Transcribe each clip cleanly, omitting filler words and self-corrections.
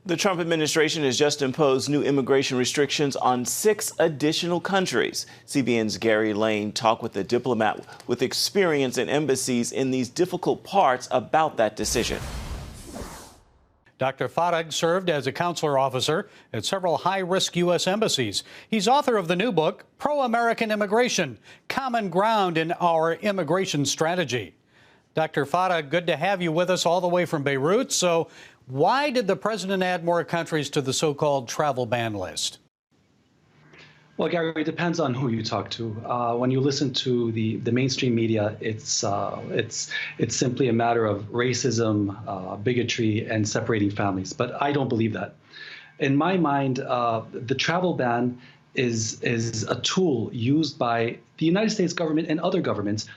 The Trump administration has just imposed new immigration restrictions on 6 additional countries. CBN's Gary Lane talked with a diplomat with experience in embassies in these difficult parts about that decision. Dr. Farag served as a consular officer at several high-risk U.S. embassies. He's author of the new book, Pro-American Immigration, Common Ground in Our Immigration Strategy. Dr. Farag, good to have you with us all the way from Beirut. So why did the president add more countries to the so-called travel ban list? Well, Gary, it depends on who you talk to. When you listen to the mainstream media, it's simply a matter of racism, bigotry, and separating families. But I don't believe that. In my mind, the travel ban is a tool used by the United States government and other governments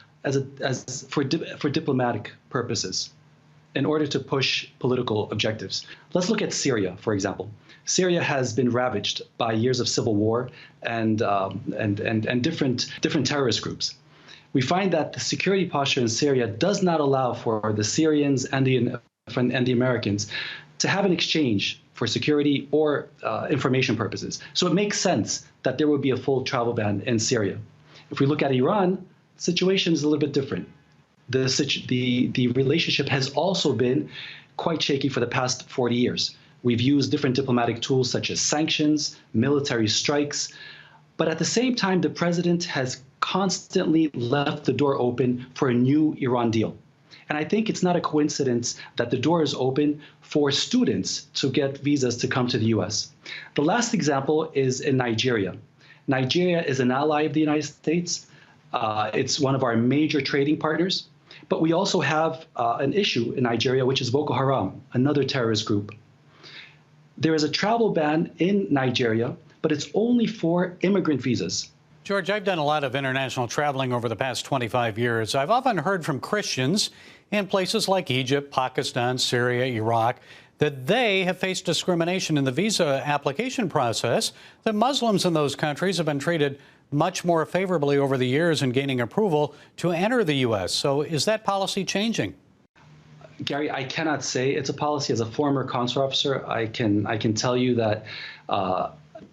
for diplomatic purposes, in order to push political objectives. Let's look at Syria, for example. Syria has been ravaged by years of civil war and different terrorist groups. We find that the security posture in Syria does not allow for the Syrians and the Americans to have an exchange for security or information purposes. So it makes sense that there would be a full travel ban in Syria. If we look at Iran, the situation is a little bit different. The relationship has also been quite shaky for the past 40 years. We've used different diplomatic tools such as sanctions, military strikes, but at the same time, the president has constantly left the door open for a new Iran deal. And I think it's not a coincidence that the door is open for students to get visas to come to the US. The last example is in Nigeria. Nigeria is an ally of the United States. It's one of our major trading partners. But we also have an issue in Nigeria, which is Boko Haram, another terrorist group. There is a travel ban in Nigeria, but it's only for immigrant visas. George, I've done a lot of international traveling over the past 25 years. I've often heard from Christians in places like Egypt, Pakistan, Syria, Iraq, that they have faced discrimination in the visa application process, that Muslims in those countries have been treated much more favorably over the years in gaining approval to enter the U.S. So is that policy changing? Gary, I cannot say it's a policy. As a former consular officer, I can tell you that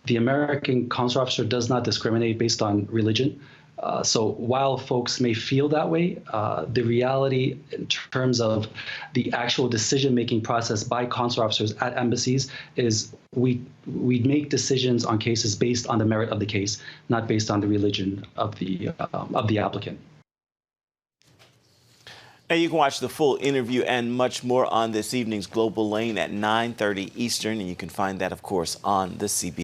the American consular officer does not discriminate based on religion. So while folks may feel that way, the reality in terms of the actual decision-making process by consular officers at embassies is we make decisions on cases based on the merit of the case, not based on the religion of the applicant. And you can watch the full interview and much more on this evening's Global Lane at 9:30 Eastern, and you can find that, of course, on the CBN.